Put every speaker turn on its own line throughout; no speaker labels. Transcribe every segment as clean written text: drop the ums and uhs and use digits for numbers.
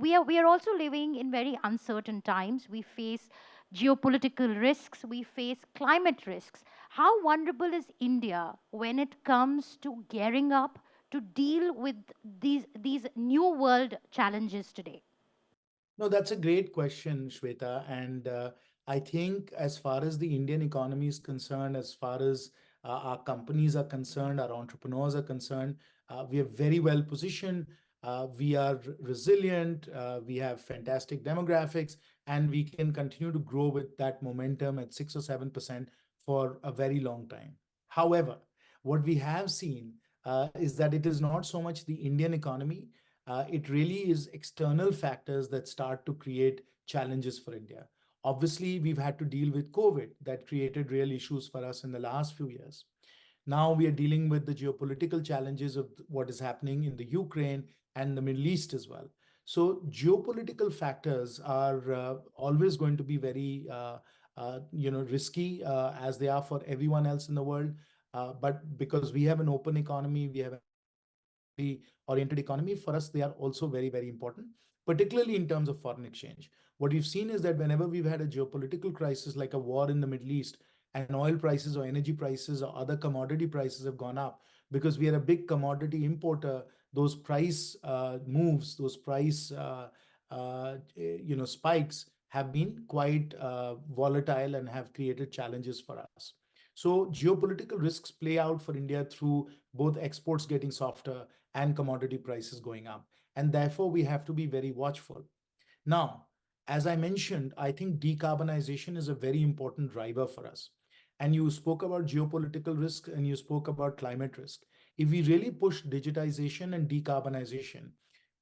we are also living in very uncertain times. We face geopolitical risks, we face climate risks. How vulnerable is India when it comes to gearing up to deal with these new world challenges today?
No, that's a great question, Shweta. And I think as far as the Indian economy is concerned, as far as our companies are concerned, our entrepreneurs are concerned, we are very well positioned. We are resilient. We have fantastic demographics, and we can continue to grow with that momentum at 6 or 7% for a very long time. However, what we have seen is that it is not so much the Indian economy. It really is external factors that start to create challenges for India. Obviously, we've had to deal with COVID that created real issues for us in the last few years. Now we are dealing with the geopolitical challenges of what is happening in the Ukraine and the Middle East as well. So geopolitical factors are always going to be very risky as they are for everyone else in the world. But because we have an open economy, we have an exportly oriented economy, for us, they are also very, very important, particularly in terms of foreign exchange. What we've seen is that whenever we've had a geopolitical crisis like a war in the Middle East, and oil prices or energy prices or other commodity prices have gone up because we are a big commodity importer, those price moves, those price spikes have been quite volatile and have created challenges for us. So geopolitical risks play out for India through both exports getting softer and commodity prices going up. And therefore, we have to be very watchful. Now, as I mentioned, I think decarbonization is a very important driver for us. And you spoke about geopolitical risk and you spoke about climate risk. If we really push digitization and decarbonization,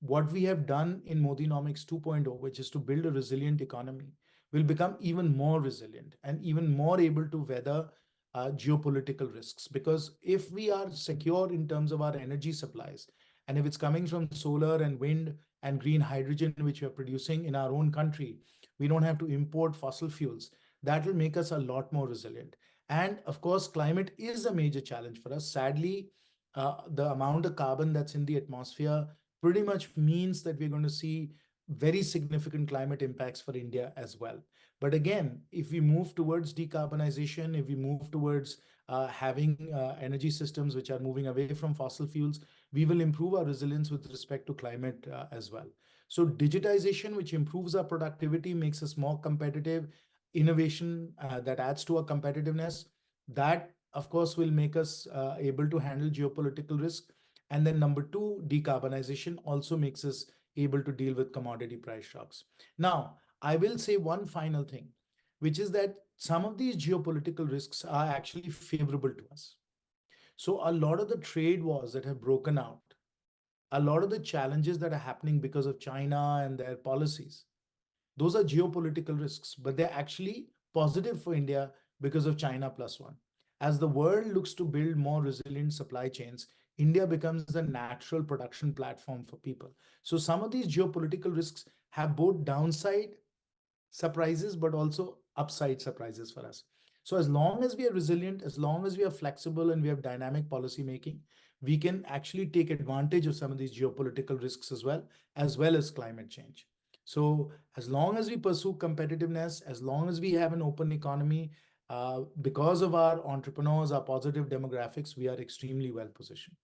what we have done in Modinomics 2.0, which is to build a resilient economy, will become even more resilient and even more able to weather geopolitical risks. Because if we are secure in terms of our energy supplies, and if it's coming from solar and wind and green hydrogen, which we are producing in our own country, we don't have to import fossil fuels. That will make us a lot more resilient. And of course, climate is a major challenge for us. Sadly, the amount of carbon that's in the atmosphere pretty much means that we're going to see very significant climate impacts for India as well. But again, if we move towards decarbonization, if we move towards having energy systems which are moving away from fossil fuels, we will improve our resilience with respect to climate as well. So digitization, which improves our productivity, makes us more competitive, innovation that adds to our competitiveness, that of course will make us able to handle geopolitical risk. And then number two, decarbonization also makes us able to deal with commodity price shocks. Now, I will say one final thing, which is that some of these geopolitical risks are actually favorable to us. So a lot of the trade wars that have broken out, a lot of the challenges that are happening because of China and their policies, those are geopolitical risks, but they're actually positive for India because of China plus one. As the world looks to build more resilient supply chains, India becomes the natural production platform for people. So some of these geopolitical risks have both downside surprises, but also upside surprises for us. So as long as we are resilient, as long as we are flexible and we have dynamic policy making, we can actually take advantage of some of these geopolitical risks as well as climate change. So as long as we pursue competitiveness, as long as we have an open economy, because of our entrepreneurs, our positive demographics, we are extremely well positioned.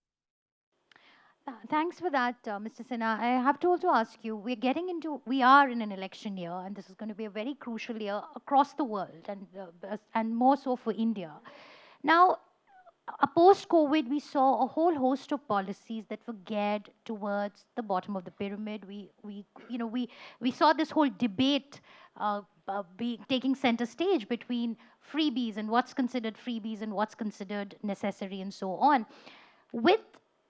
Thanks for that, Mr. Sinha. I have to also ask you, we are in an election year, and this is going to be a very crucial year across the world, and more so for India. Now, post COVID, we saw a whole host of policies that were geared towards the bottom of the pyramid. We saw this whole debate taking center stage between freebies and what's considered freebies and what's considered necessary and so on. With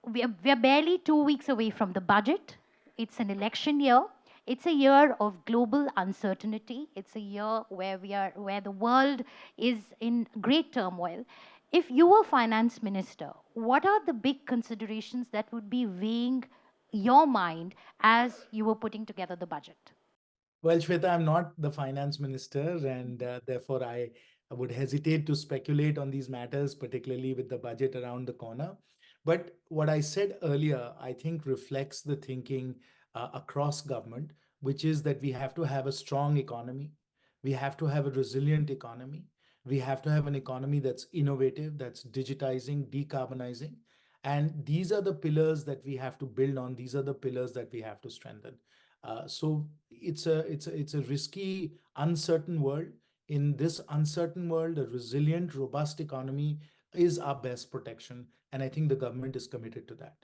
we are barely 2 weeks away from the budget. It's an election year. It's a year of global uncertainty. It's a year where the world is in great turmoil. If you were finance minister, what are the big considerations that would be weighing your mind as you were putting together the budget?
Well, Shweta, I'm not the finance minister, and therefore I would hesitate to speculate on these matters, particularly with the budget around the corner. But what I said earlier, I think reflects the thinking across government, which is that we have to have a strong economy, we have to have a resilient economy, we have to have an economy that's innovative, that's digitizing, decarbonizing. And these are the pillars that we have to build on. These are the pillars that we have to strengthen. So it's a risky, uncertain world. In this uncertain world, a resilient, robust economy is our best protection, and I think the government is committed to that.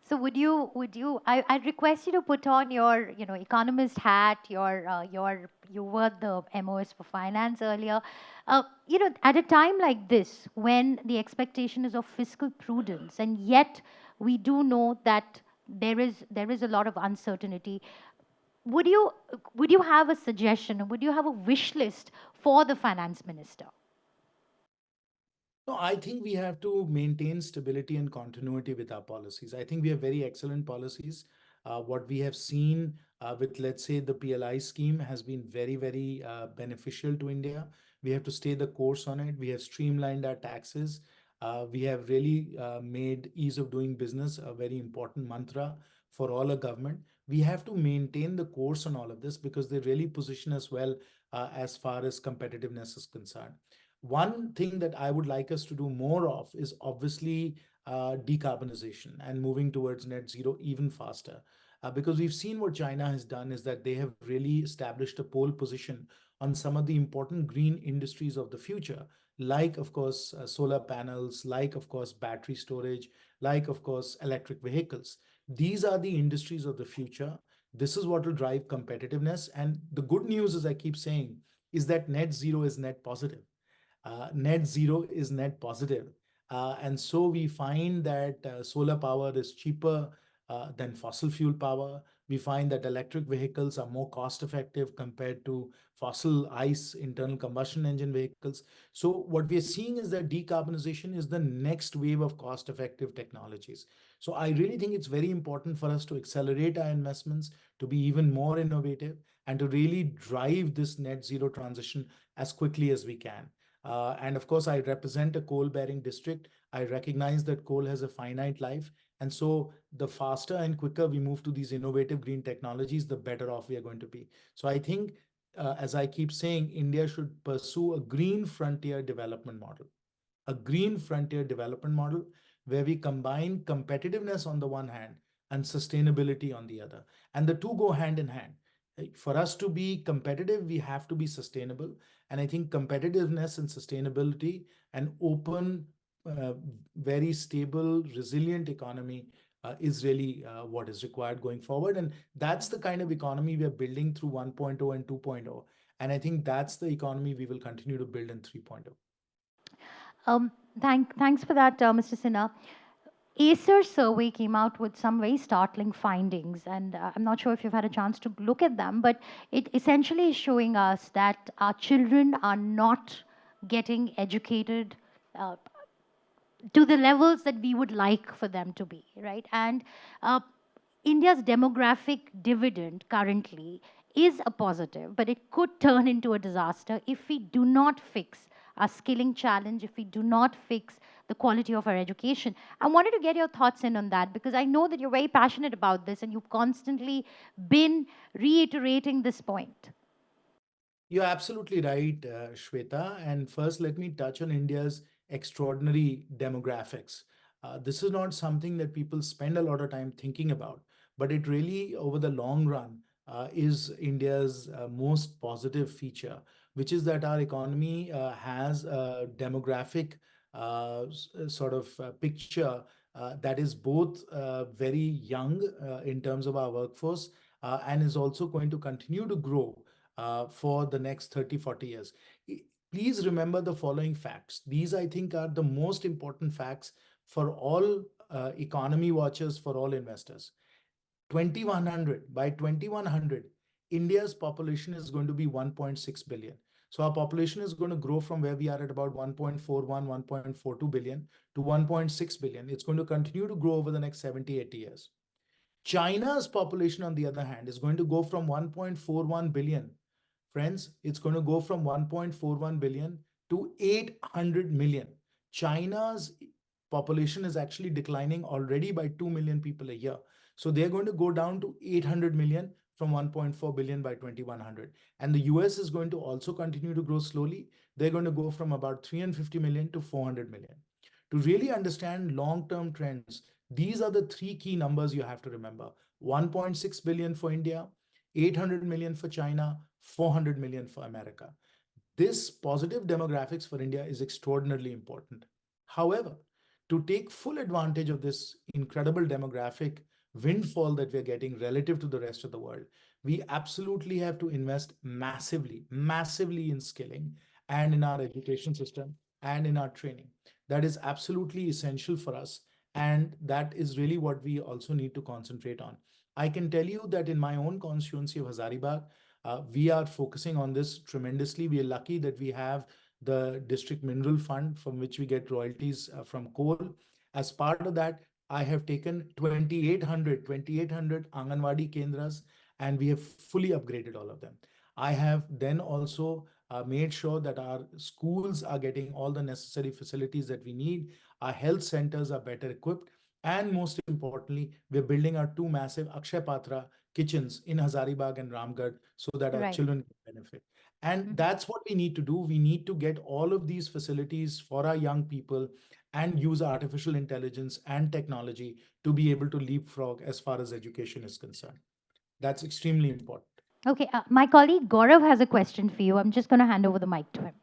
So I'd request you to put on your, economist hat, you were the MOS for finance earlier. At a time like this, when the expectation is of fiscal prudence, and yet we do know that there is a lot of uncertainty. Would you, would you have a suggestion, or would you have a wish list for the finance minister?
No, I think we have to maintain stability and continuity with our policies. I think we have very excellent policies. What we have seen with, let's say, the PLI scheme has been very, very beneficial to India. We have to stay the course on it. We have streamlined our taxes. We have really made ease of doing business a very important mantra for all a government. We have to maintain the course on all of this because they really position us well as far as competitiveness is concerned. One thing that I would like us to do more of is obviously decarbonization and moving towards net zero even faster. Because we've seen what China has done is that they have really established a pole position on some of the important green industries of the future, like, of course, solar panels, like, of course, battery storage, like, of course, electric vehicles. These are the industries of the future. This is what will drive competitiveness. And the good news, as I keep saying, is that net zero is net positive. Net zero is net positive. And so we find that solar power is cheaper than fossil fuel power. We find that electric vehicles are more cost effective compared to fossil ICE internal combustion engine vehicles. So what we are seeing is that decarbonization is the next wave of cost effective technologies. So I really think it's very important for us to accelerate our investments, to be even more innovative, and to really drive this net zero transition as quickly as we can. And of course, I represent a coal bearing district. I recognize that coal has a finite life. And so the faster and quicker we move to these innovative green technologies, the better off we are going to be. So I think, as I keep saying, India should pursue a green frontier development model, a green frontier development model where we combine competitiveness on the one hand and sustainability on the other. And the two go hand in hand. For us to be competitive, we have to be sustainable. And I think competitiveness and sustainability and open, uh, very stable, resilient economy is really what is required going forward. And that's the kind of economy we are building through 1.0 and 2.0. And I think that's the economy we will continue to build in 3.0.
Um, thanks for that, Mr. Sinha. Acer survey came out with some very startling findings, and I'm not sure if you've had a chance to look at them, but it essentially is showing us that our children are not getting educated uh, to the levels that we would like for them to be, right? And uh, India's demographic dividend currently is a positive, but it could turn into a disaster if we do not fix our skilling challenge, if we do not fix the quality of our education. I wanted to get your thoughts in on that because I know that you're very passionate about this and you've constantly been reiterating this point.
You're absolutely right, Shweta. And first, let me touch on India's extraordinary demographics. This is not something that people spend a lot of time thinking about, but it really, over the long run, is India's most positive feature, which is that our economy has a demographic sort of picture that is both very young in terms of our workforce and is also going to continue to grow for the next 30, 40 years. Please remember the following facts. These, I think, are the most important facts for all economy watchers, for all investors. 2100, by 2100, India's population is going to be 1.6 billion. So our population is going to grow from where we are at about 1.41, 1.42 billion to 1.6 billion. It's going to continue to grow over the next 70, 80 years. China's population, on the other hand, is going to go from 1.41 billion. Friends, it's going to go from 1.41 billion to 800 million. China's population is actually declining already by 2 million people a year. So they're going to go down to 800 million from 1.4 billion by 2100. And the US is going to also continue to grow slowly. They're going to go from about 350 million to 400 million. To really understand long term trends, these are the three key numbers you have to remember: 1.6 billion for India, 800 million for China, 400 million for America. This positive demographics for India is extraordinarily important. However, to take full advantage of this incredible demographic windfall that we're getting relative to the rest of the world, we absolutely have to invest massively, massively in skilling and in our education system and in our training. That is absolutely essential for us. And that is really what we also need to concentrate on. I can tell you that in my own constituency of Hazaribagh, we are focusing on this tremendously. We are lucky that we have the district mineral fund from which we get royalties from coal. As part of that, I have taken 2,800 Anganwadi Kendras, and we have fully upgraded all of them. I have then also made sure that our schools are getting all the necessary facilities that we need. Our health centers are better equipped. And most importantly, we're building our two massive Akshay Patra kitchens in Hazaribagh and Ramgarh so that our
Right.
children can benefit. And
Mhm.
that's what we need to do. We need to get all of these facilities for our young people and use artificial intelligence and technology to be able to leapfrog as far as education is concerned. That's extremely important.
Okay, my colleague Gaurav has a question for you. I'm just going to hand over the mic to him.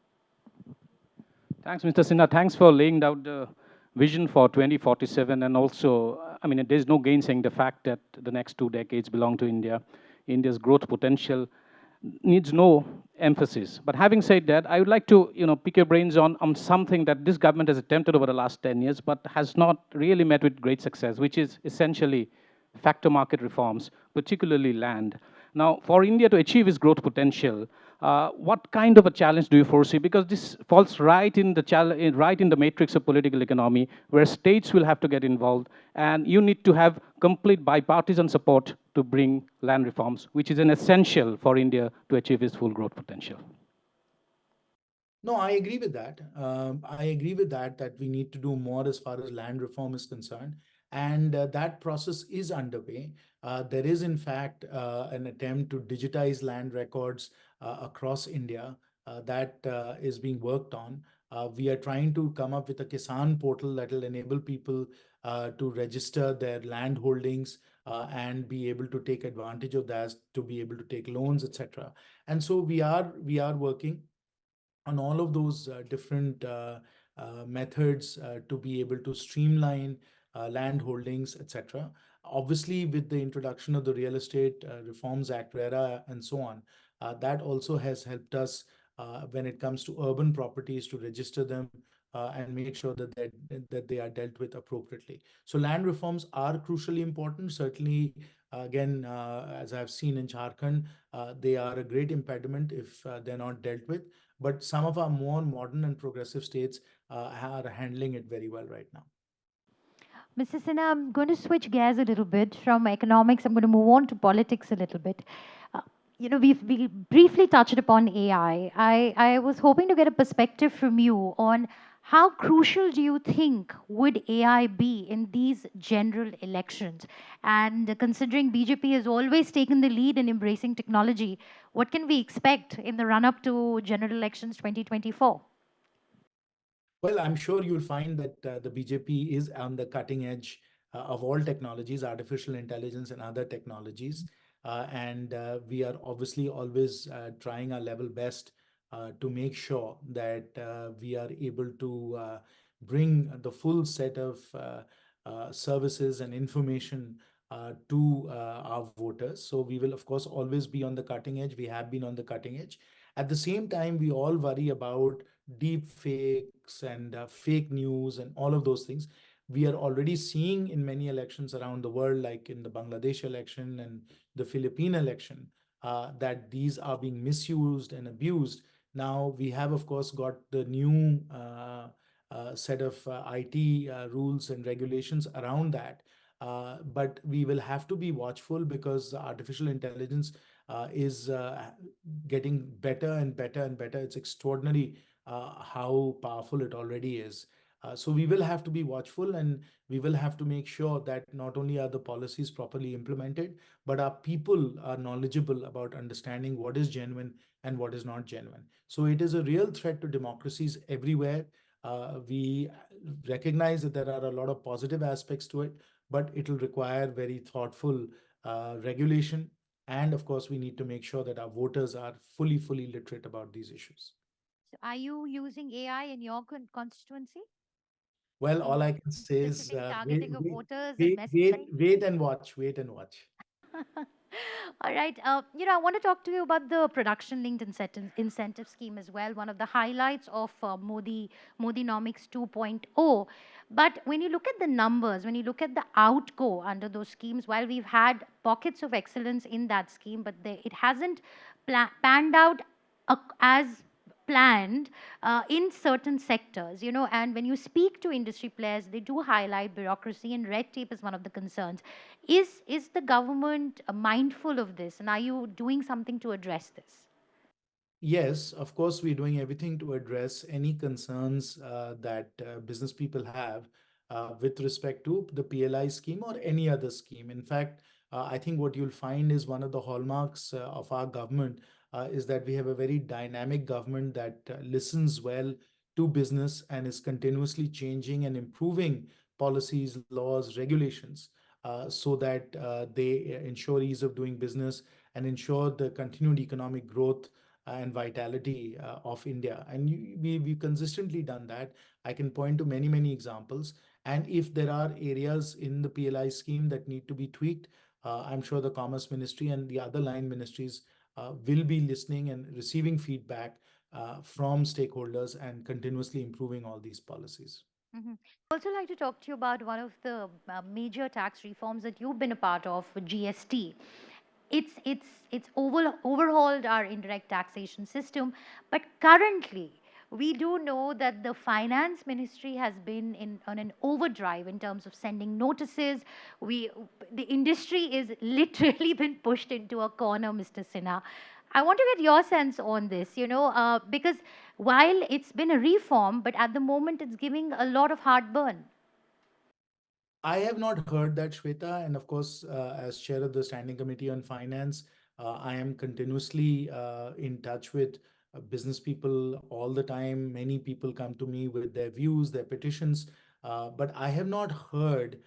Thanks, Mr. Sinha. Thanks for laying out the vision for 2047. And also, I mean, there's no gainsaying the fact that the next 2 decades belong to India. India's growth potential needs no emphasis. But having said that, I would like to, pick your brains on something that this government has attempted over the last 10 years, but has not really met with great success, which is essentially factor market reforms, particularly land. Now, for India to achieve its growth potential, what kind of a challenge do you foresee? Because this falls right in the right in the matrix of political economy, where states will have to get involved, and you need to have complete bipartisan support to bring land reforms, which is an essential for India to achieve its full growth potential.
No, I agree with that. I agree with that, that we need to do more as far as land reform is concerned. And that process is underway. There is, in fact, an attempt to digitize land records across India that is being worked on. We are trying to come up with a Kisan portal that will enable people to register their land holdings and be able to take advantage of that, to be able to take loans, etc. And so we are working on all of those different methods to be able to streamline land holdings, etc. Obviously, with the introduction of the Real Estate Reforms Act, RERA, and so on, that also has helped us when it comes to urban properties to register them and make sure that they are dealt with appropriately. So land reforms are crucially important. Certainly, again, as I've seen in Jharkhand, they are a great impediment if they're not dealt with. But some of our more modern and progressive states are handling it very well right now.
Mr. Sinha, I'm going to switch gears a little bit from economics. I'm going to move on to politics a little bit. Uh, we briefly touched upon AI. I was hoping to get a perspective from you on how crucial do you think would AI be in these general elections? And considering BJP has always taken the lead in embracing technology, what can we expect in the run-up to general elections 2024?
Well, I'm sure you'll find that the BJP is on the cutting edge of all technologies, artificial intelligence and other technologies. And we are obviously always trying our level best to make sure that we are able to bring the full set of services and information to our voters. So we will, of course, always be on the cutting edge. We have been on the cutting edge. At the same time, we all worry about deep fakes and fake news and all of those things. We are already seeing in many elections around the world, like in the Bangladesh election and the Philippine election, that these are being misused and abused. Now, we have, of course, got the new set of IT rules and regulations around that. But we will have to be watchful because artificial intelligence is getting better and better and better. It's extraordinary how powerful it already is. So we will have to be watchful, and we will have to make sure that not only are the policies properly implemented, but our people are knowledgeable about understanding what is genuine and what is not genuine. So it is a real threat to democracies everywhere. We recognize that there are a lot of positive aspects to it, but it will require very thoughtful regulation. And of course, we need to make sure that our voters are fully literate about these issues.
So are you using AI in your constituency
Well,
in
all I can say is
specific
wait,
targeting of
wait,
voters and
wait, wait,
messaging?
wait and watch, wait and watch.
All right. I want to talk to you about the production linked incentive scheme as well, one of the highlights of Modinomics 2.0. But when you look at the numbers, when you look at the outgo under those schemes, while we've had pockets of excellence in that scheme, but it hasn't panned out as planned in certain sectors, and when you speak to industry players, they do highlight bureaucracy and red tape as one of the concerns. Is the government mindful of this, and are you doing something to address this?
Yes, of course, we're doing everything to address any concerns that business people have with respect to the PLI scheme or any other scheme. In fact, I think what you'll find is one of the hallmarks of our government is that we have a very dynamic government that listens well to business and is continuously changing and improving policies, laws, regulations, so that they ensure ease of doing business and ensure the continued economic growth and vitality of India. And we've consistently done that. I can point to many examples. And if there are areas in the PLI scheme that need to be tweaked, I'm sure the Commerce Ministry and the other line ministries will be listening and receiving feedback from stakeholders and continuously improving all these policies.
Mhm. I'd also like to talk to you about one of the major tax reforms that you've been a part of, GST. It's overhauled our indirect taxation system, but currently we do know that the finance ministry has been on an overdrive in terms of sending notices. We The industry is literally been pushed into a corner, Mr. Sinha. I want to get your sense on this, because while it's been a reform, but at the moment it's giving a lot of heartburn.
I have not heard that, Shweta. And of course, as chair of the Standing Committee on Finance, I am continuously in touch with business people all the time. Many people come to me with their views, their petitions, but I have not heard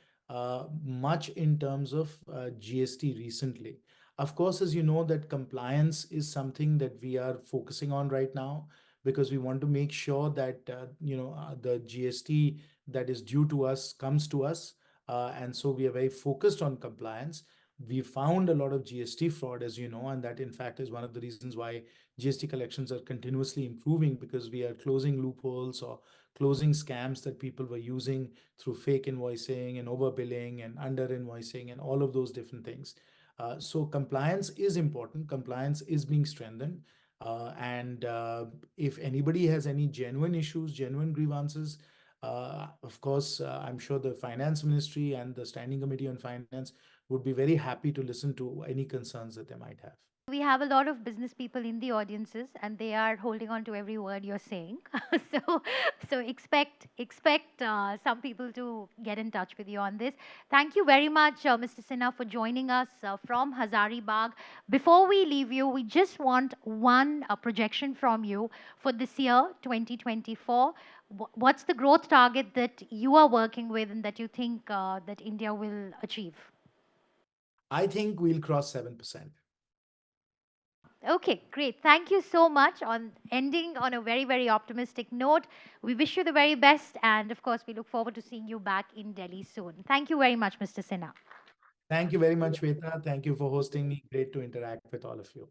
much in terms of GST recently. Of course, as you know, that compliance is something that we are focusing on right now because we want to make sure that the GST that is due to us comes to us, and so we are very focused on compliance. We found a lot of GST fraud, as you know, and that in fact is one of the reasons why GST collections are continuously improving, because we are closing loopholes or closing scams that people were using through fake invoicing and overbilling and under invoicing and all of those different things. So compliance is important. Compliance is being strengthened. And if anybody has any genuine issues, genuine grievances, of course, I'm sure the Finance Ministry and the Standing Committee on Finance would be very happy to listen to any concerns that they might have.
We have a lot of business people in the audiences, and they are holding on to every word you're saying. so, so expect some people to get in touch with you on this. Thank you very much, Mr. Sinha, for joining us from Hazaribagh. Before we leave you, we just want one projection from you for this year, 2024. What's the growth target that you are working with and that you think that India will achieve?
I think we'll cross 7%.
Okay, great. Thank you so much on ending on a very optimistic note. We wish you the very best. And of course, we look forward to seeing you back in Delhi soon. Thank you very much, Mr. Sinha.
Thank you very much, Shweta. Thank you for hosting me. Great to interact with all of you.